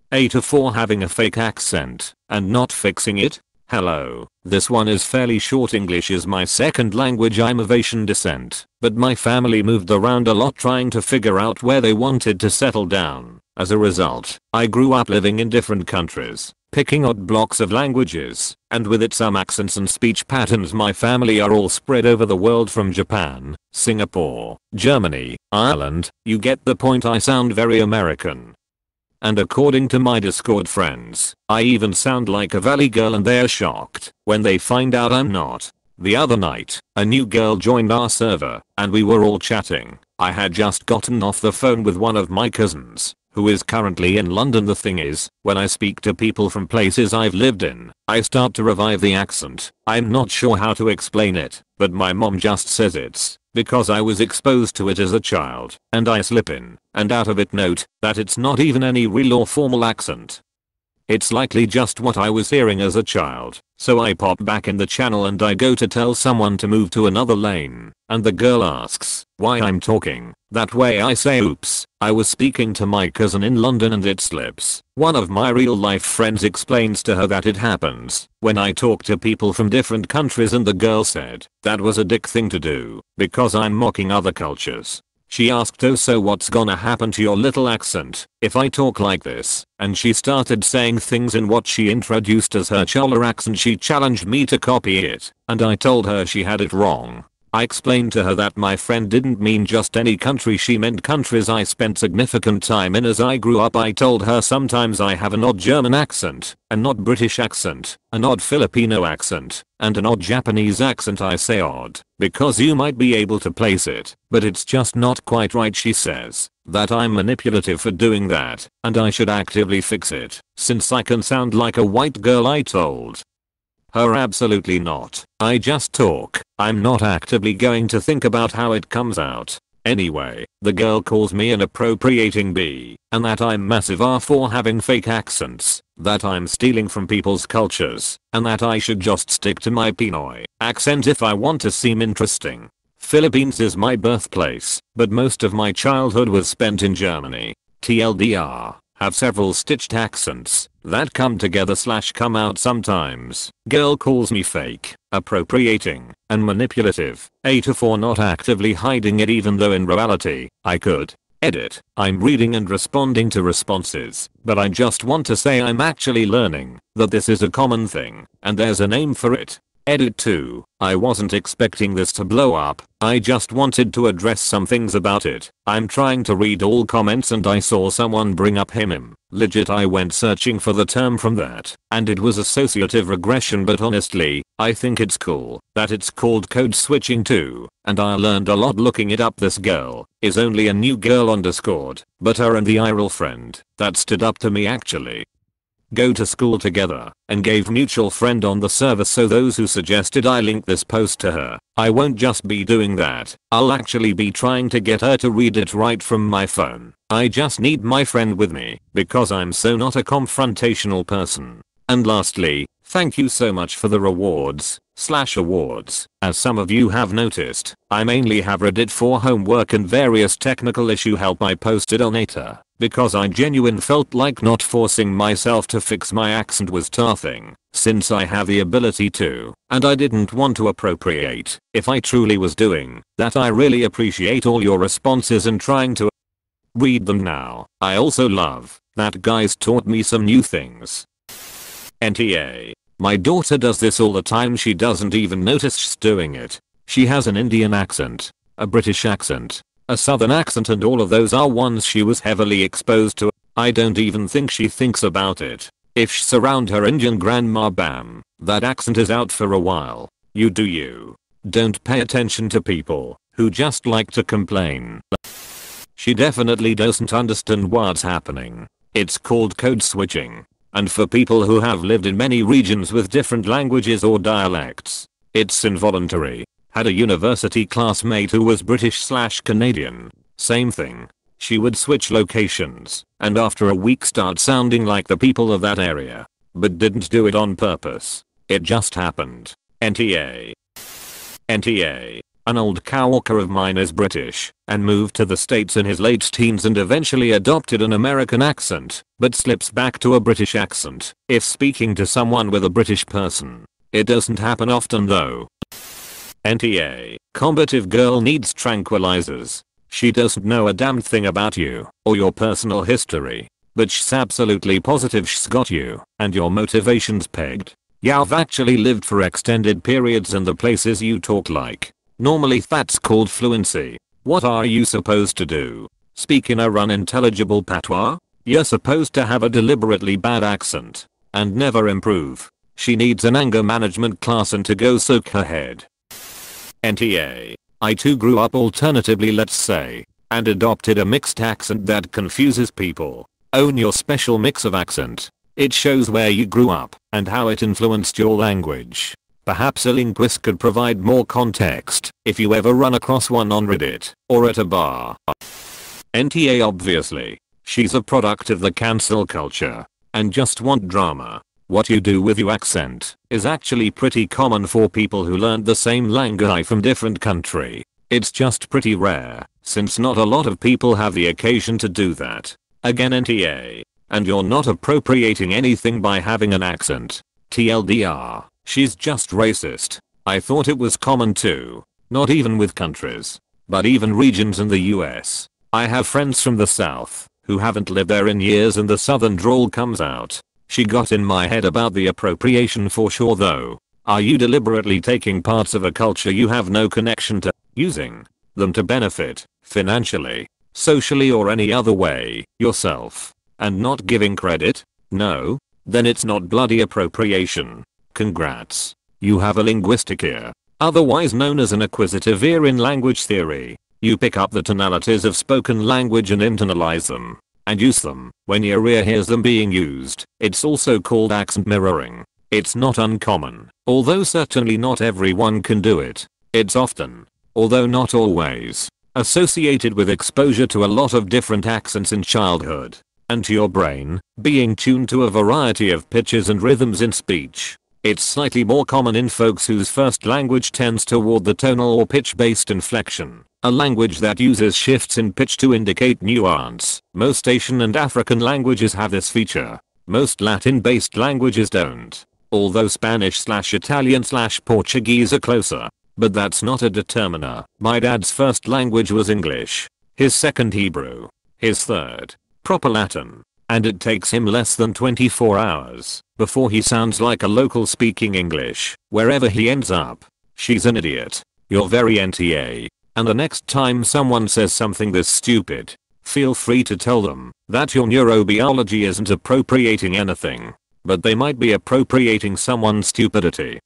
Aita for having a fake accent and not fixing it. Hello, this one is fairly short. English is my second language. I'm of Asian descent, but my family moved around a lot trying to figure out where they wanted to settle down. As a result, I grew up living in different countries, picking odd blocks of languages, and with it some accents and speech patterns. My family are all spread over the world from Japan, Singapore, Germany, Ireland. You get the point. I sound very American. And according to my Discord friends, I even sound like a valley girl, and they're shocked when they find out I'm not. The other night, a new girl joined our server, and we were all chatting. I had just gotten off the phone with one of my cousins, who is currently in London. The thing is, when I speak to people from places I've lived in, I start to revive the accent. I'm not sure how to explain it, but my mom just says it's because I was exposed to it as a child, and I slip in and out of it. Note that it's not even any real or formal accent. It's likely just what I was hearing as a child. So I pop back in the channel and I go to tell someone to move to another lane, and the girl asks why I'm talking that way. I say oops, I was speaking to my cousin in London and it slips. One of my real life friends explains to her that it happens when I talk to people from different countries, and the girl said that was a dick thing to do because I'm mocking other cultures. She asked, oh, so what's gonna happen to your little accent if I talk like this? And she started saying things in what she introduced as her Chola accent. She challenged me to copy it, and I told her she had it wrong. I explained to her that my friend didn't mean just any country, she meant countries I spent significant time in as I grew up. I told her sometimes I have an odd German accent, an odd British accent, an odd Filipino accent, and an odd Japanese accent. I say odd because you might be able to place it, but it's just not quite right. She says that I'm manipulative for doing that, and I should actively fix it since I can sound like a white girl. I told her absolutely not. I just talk. I'm not actively going to think about how it comes out. Anyway, the girl calls me an appropriating bee, and that I'm massive R for having fake accents, that I'm stealing from people's cultures, and that I should just stick to my Pinoy accent if I want to seem interesting. Philippines is my birthplace, but most of my childhood was spent in Germany. TLDR. Have several stitched accents that come together / come out sometimes. Girl calls me fake, appropriating, and manipulative. Aita for not actively hiding it, even though in reality, I could. Edit. I'm reading and responding to responses, but I just want to say I'm actually learning that this is a common thing, and there's a name for it. Edit 2. I wasn't expecting this to blow up. I just wanted to address some things about it. I'm trying to read all comments and I saw someone bring up him. Legit, I went searching for the term from that, and it was associative regression, but honestly, I think it's cool that it's called code switching too, and I learned a lot looking it up. This girl is only a new girl on Discord, but her and the IRL friend that stood up to me actually go to school together and gave mutual friend on the server, so those who suggested I link this post to her, I won't just be doing that, I'll actually be trying to get her to read it right from my phone. I just need my friend with me because I'm so not a confrontational person. And lastly, thank you so much for the rewards/awards. As some of you have noticed, I mainly have Reddit for homework and various technical issue help I posted on Aita, because I genuinely felt like not forcing myself to fix my accent was thing, since I have the ability to, and I didn't want to appropriate if I truly was doing that. I really appreciate all your responses and trying to read them now. I also love that guys taught me some new things. NTA. My daughter does this all the time. She doesn't even notice she's doing it. She has an Indian accent, a British accent, a Southern accent, and all of those are ones she was heavily exposed to. I don't even think she thinks about it. If she's around her Indian grandma, bam, that accent is out for a while. You do you. Don't pay attention to people who just like to complain. She definitely doesn't understand what's happening. It's called code switching. And for people who have lived in many regions with different languages or dialects, it's involuntary. Had a university classmate who was British/Canadian. Same thing. She would switch locations and after a week start sounding like the people of that area. But didn't do it on purpose. It just happened. NTA. NTA. An old coworker of mine is British and moved to the States in his late teens and eventually adopted an American accent, but slips back to a British accent if speaking to someone with a British person. It doesn't happen often though. NTA, combative girl needs tranquilizers. She doesn't know a damn thing about you or your personal history, but she's absolutely positive she's got you and your motivations pegged. You've actually lived for extended periods in the places you talk like. Normally that's called fluency. What are you supposed to do? Speak in a unintelligible patois? You're supposed to have a deliberately bad accent and never improve. She needs an anger management class and to go soak her head. NTA. I too grew up alternatively, let's say, and adopted a mixed accent that confuses people. Own your special mix of accent. It shows where you grew up and how it influenced your language. Perhaps a linguist could provide more context if you ever run across one on Reddit or at a bar. NTA obviously. She's a product of the cancel culture and just want drama. What you do with your accent is actually pretty common for people who learned the same language from different country. It's just pretty rare since not a lot of people have the occasion to do that. Again NTA. And you're not appropriating anything by having an accent. TLDR. She's just racist. I thought it was common too. Not even with countries, but even regions in the US. I have friends from the South who haven't lived there in years and the Southern drawl comes out. She got in my head about the appropriation for sure though. Are you deliberately taking parts of a culture you have no connection to, using them to benefit, financially, socially or any other way, yourself, and not giving credit? No? Then it's not bloody appropriation. Congrats. You have a linguistic ear, otherwise known as an acquisitive ear in language theory. You pick up the tonalities of spoken language and internalize them, and use them when your ear hears them being used. It's also called accent mirroring. It's not uncommon, although certainly not everyone can do it. It's often, although not always, associated with exposure to a lot of different accents in childhood, and to your brain being tuned to a variety of pitches and rhythms in speech. It's slightly more common in folks whose first language tends toward the tonal or pitch-based inflection, a language that uses shifts in pitch to indicate nuance. Most Asian and African languages have this feature. Most Latin-based languages don't, although Spanish/Italian/Portuguese are closer. But that's not a determiner. My dad's first language was English, his second Hebrew, his third, proper Latin, and it takes him less than 24 hours before he sounds like a local speaking English wherever he ends up. She's an idiot. You're very NTA. And the next time someone says something this stupid, feel free to tell them that your neurobiology isn't appropriating anything, but they might be appropriating someone's stupidity.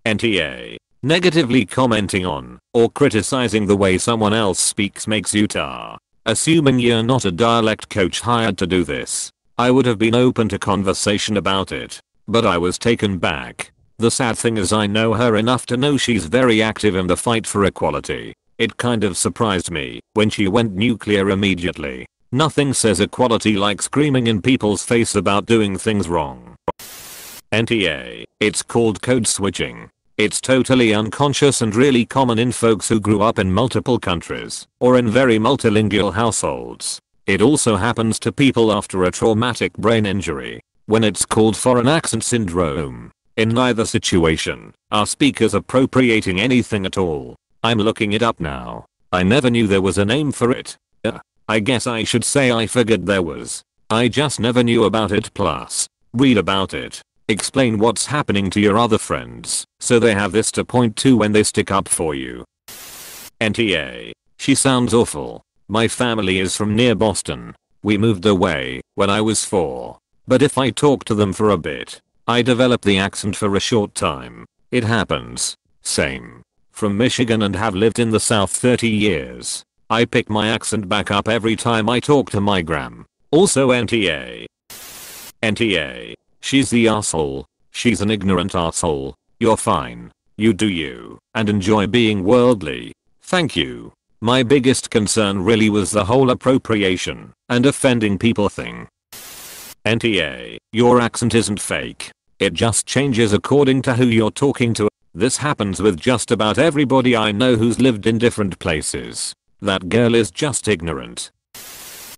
NTA. Negatively commenting on or criticizing the way someone else speaks makes you tar. Assuming you're not a dialect coach hired to do this, I would have been open to conversation about it, but I was taken back. The sad thing is I know her enough to know she's very active in the fight for equality. It kind of surprised me when she went nuclear immediately. Nothing says equality like screaming in people's face about doing things wrong. NTA. It's called code switching. It's totally unconscious and really common in folks who grew up in multiple countries or in very multilingual households. It also happens to people after a traumatic brain injury, when it's called foreign accent syndrome. In neither situation are speakers appropriating anything at all. I'm looking it up now. I never knew there was a name for it. I guess I should say I figured there was. I just never knew about it. Plus, read about it. Explain what's happening to your other friends so they have this to point to when they stick up for you. NTA. She sounds awful. My family is from near Boston. We moved away when I was 4. But if I talk to them for a bit, I develop the accent for a short time. It happens. Same. From Michigan and have lived in the South 30 years. I pick my accent back up every time I talk to my gram. Also NTA. NTA. She's the asshole. She's an ignorant asshole. You're fine. You do you, and enjoy being worldly. Thank you. My biggest concern really was the whole appropriation and offending people thing. NTA. Your accent isn't fake. It just changes according to who you're talking to. This happens with just about everybody I know who's lived in different places. That girl is just ignorant.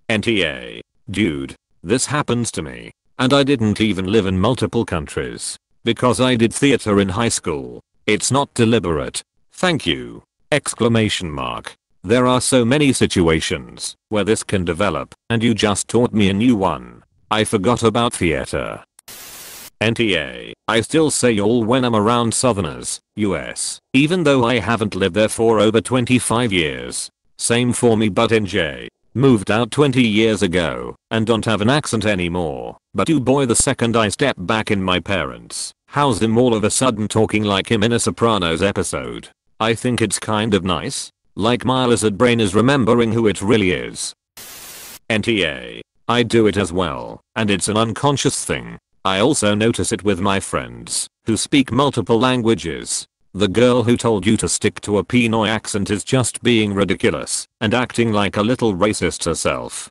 NTA. Dude. This happens to me. And I didn't even live in multiple countries. Because I did theater in high school. It's not deliberate. Thank you. Exclamation mark. There are so many situations where this can develop, and you just taught me a new one. I forgot about theater. NTA. I still say y'all when I'm around Southerners, US, even though I haven't lived there for over 25 years. Same for me, but NJ. Moved out 20 years ago and don't have an accent anymore, but oh boy, the second I step back in my parents' house I'm all of a sudden talking like him in a Sopranos episode. I think it's kind of nice. Like my lizard brain is remembering who it really is. NTA. I do it as well, and it's an unconscious thing. I also notice it with my friends who speak multiple languages. The girl who told you to stick to a Pinoy accent is just being ridiculous and acting like a little racist herself.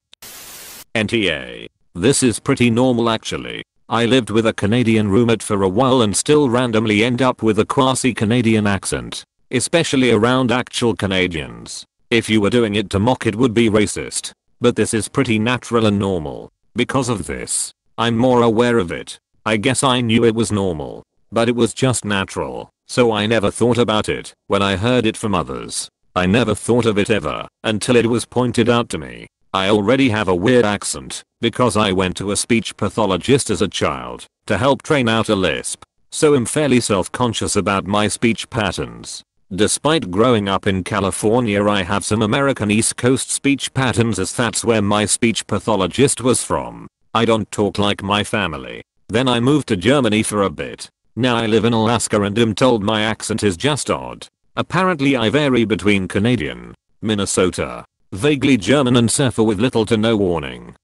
NTA. This is pretty normal actually. I lived with a Canadian roommate for a while and still randomly end up with a quasi-Canadian accent. Especially around actual Canadians. If you were doing it to mock it would be racist. But this is pretty natural and normal. Because of this, I'm more aware of it. I guess I knew it was normal. But it was just natural. So I never thought about it when I heard it from others. I never thought of it ever until it was pointed out to me. I already have a weird accent because I went to a speech pathologist as a child to help train out a lisp. So I'm fairly self-conscious about my speech patterns. Despite growing up in California, I have some American East Coast speech patterns as that's where my speech pathologist was from. I don't talk like my family. Then I moved to Germany for a bit. Now I live in Alaska and am told my accent is just odd. Apparently I vary between Canadian, Minnesota, vaguely German and surfer with little to no warning.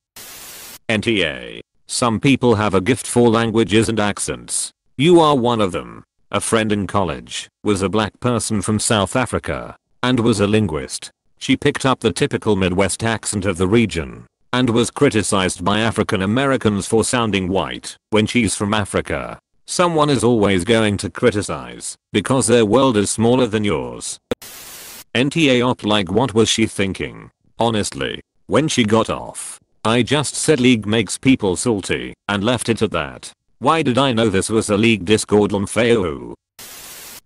NTA. Some people have a gift for languages and accents. You are one of them. A friend in college was a black person from South Africa and was a linguist. She picked up the typical Midwest accent of the region and was criticized by African Americans for sounding white when she's from Africa. Someone is always going to criticize because their world is smaller than yours. NTA op, like what was she thinking? Honestly, when she got off, I just said league makes people salty and left it at that. Why did I know this was a league Discord on FAO?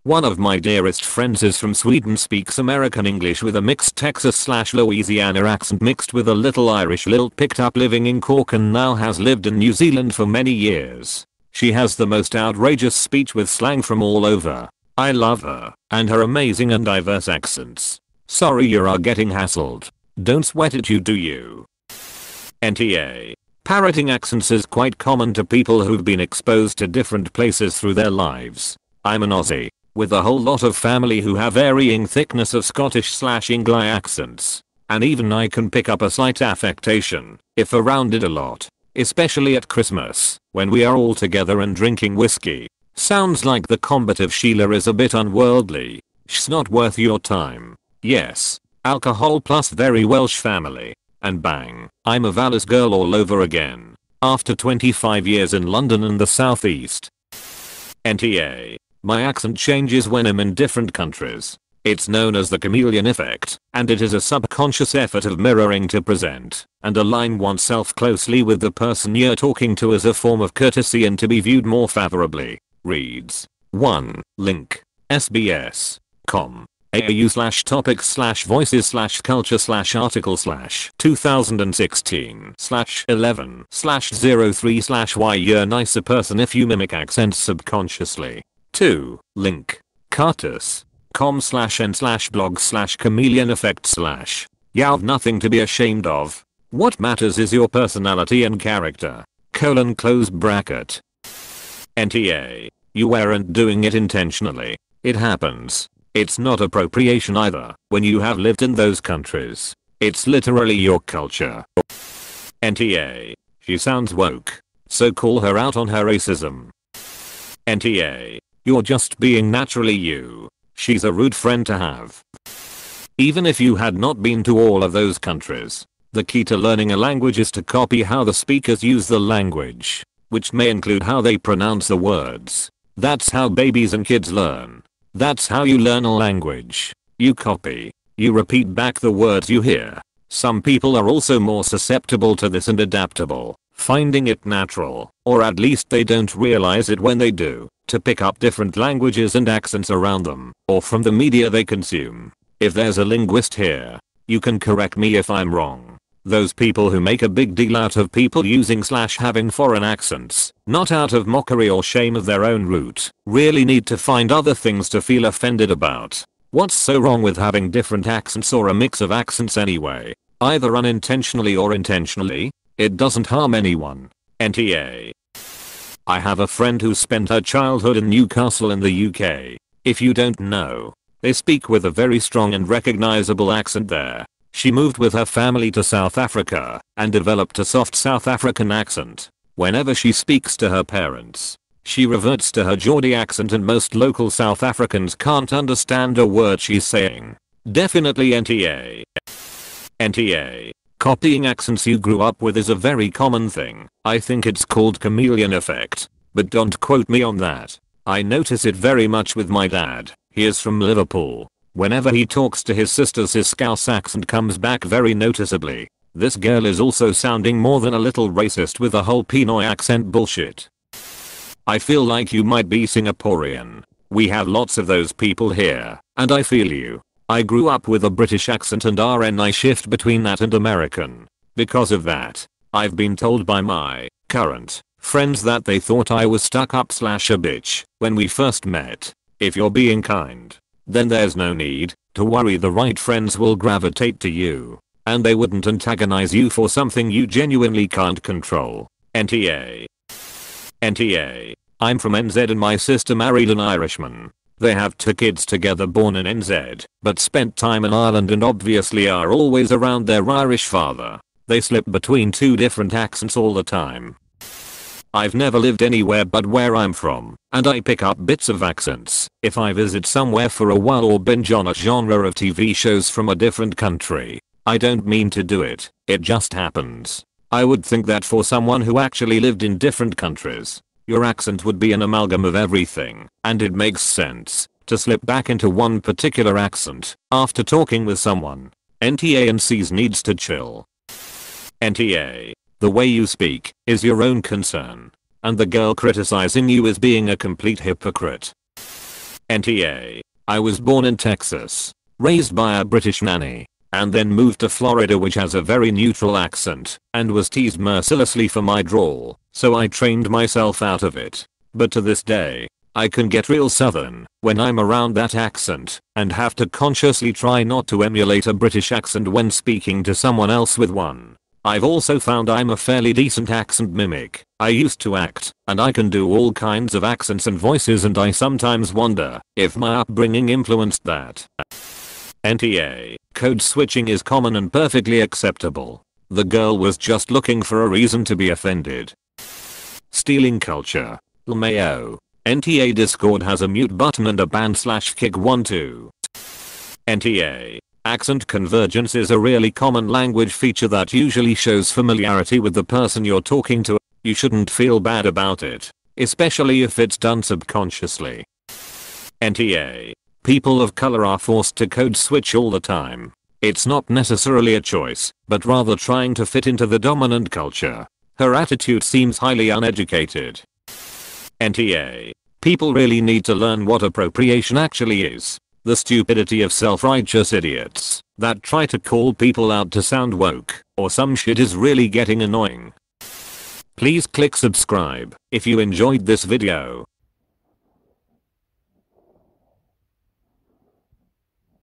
One of my dearest friends is from Sweden, speaks American English with a mixed Texas/Louisiana accent mixed with a little Irish lilt, picked up living in Cork and now has lived in New Zealand for many years. She has the most outrageous speech with slang from all over. I love her and her amazing and diverse accents. Sorry you are getting hassled. Don't sweat it, you do you. NTA. Parroting accents is quite common to people who've been exposed to different places through their lives. I'm an Aussie, with a whole lot of family who have varying thickness of Scottish/English accents. And even I can pick up a slight affectation, if around it a lot. Especially at Christmas, when we are all together and drinking whiskey. Sounds like the combative Sheila is a bit unworldly. Sh's not worth your time. Yes, alcohol plus very Welsh family. And bang, I'm a Vallis girl all over again. After 25 years in London and the southeast. NTA. My accent changes when I'm in different countries. It's known as the chameleon effect, and it is a subconscious effort of mirroring to present and align oneself closely with the person you're talking to as a form of courtesy and to be viewed more favorably. Reads. 1. Link. SBS.com. AU/topics/voices/culture/article/2016/11/03/why you're a nicer person if you mimic accents subconsciously. 2. Link. cartus.com/n/blog/chameleon effect/ You've nothing to be ashamed of. What matters is your personality and character. Close bracket. NTA. You weren't doing it intentionally. It happens. It's not appropriation either when you have lived in those countries. It's literally your culture. NTA. She sounds woke. So call her out on her racism. NTA. You're just being naturally you. She's a rude friend to have. Even if you had not been to all of those countries, the key to learning a language is to copy how the speakers use the language, which may include how they pronounce the words. That's how babies and kids learn. That's how you learn a language. You copy. You repeat back the words you hear. Some people are also more susceptible to this and adaptable, finding it natural, or at least they don't realize it when they do, to pick up different languages and accents around them, or from the media they consume. If there's a linguist here, you can correct me if I'm wrong. Those people who make a big deal out of people using / having foreign accents, not out of mockery or shame of their own root, really need to find other things to feel offended about. What's so wrong with having different accents or a mix of accents anyway? Either unintentionally or intentionally? It doesn't harm anyone. NTA. I have a friend who spent her childhood in Newcastle in the UK. If you don't know, they speak with a very strong and recognizable accent there. She moved with her family to South Africa and developed a soft South African accent. Whenever she speaks to her parents, she reverts to her Geordie accent and most local South Africans can't understand a word she's saying. Definitely NTA. NTA. Copying accents you grew up with is a very common thing. I think it's called chameleon effect. But don't quote me on that. I notice it very much with my dad. He is from Liverpool. Whenever he talks to his sisters his Scouse accent comes back very noticeably. This girl is also sounding more than a little racist with the whole Pinoy accent bullshit. I feel like you might be Singaporean. We have lots of those people here, and I feel you. I grew up with a British accent and I shift between that and American. Because of that, I've been told by my current friends that they thought I was stuck up / a bitch when we first met. If you're being kind, then there's no need to worry, the right friends will gravitate to you, and they wouldn't antagonize you for something you genuinely can't control. NTA. NTA. I'm from NZ and my sister married an Irishman. They have 2 kids together born in NZ, but spent time in Ireland and obviously are always around their Irish father. They slip between 2 different accents all the time. I've never lived anywhere but where I'm from, and I pick up bits of accents if I visit somewhere for a while or binge on a genre of TV shows from a different country. I don't mean to do it, it just happens. I would think that for someone who actually lived in different countries, your accent would be an amalgam of everything, and it makes sense to slip back into one particular accent after talking with someone. NTA and C's needs to chill. NTA. The way you speak is your own concern, and the girl criticizing you is being a complete hypocrite. NTA. I was born in Texas, raised by a British nanny, and then moved to Florida which has a very neutral accent, and was teased mercilessly for my drawl, so I trained myself out of it. But to this day, I can get real southern when I'm around that accent, and have to consciously try not to emulate a British accent when speaking to someone else with one. I've also found I'm a fairly decent accent mimic. I used to act, and I can do all kinds of accents and voices, and I sometimes wonder if my upbringing influenced that. NTA. Code switching is common and perfectly acceptable. The girl was just looking for a reason to be offended. Stealing culture. LMAO. NTA. Discord has a mute button and a ban / kick 1-2. NTA. Accent convergence is a really common language feature that usually shows familiarity with the person you're talking to. You shouldn't feel bad about it, especially if it's done subconsciously. NTA. People of color are forced to code switch all the time. It's not necessarily a choice, but rather trying to fit into the dominant culture. Her attitude seems highly uneducated. NTA. People really need to learn what appropriation actually is. The stupidity of self-righteous idiots that try to call people out to sound woke or some shit is really getting annoying. Please click subscribe if you enjoyed this video.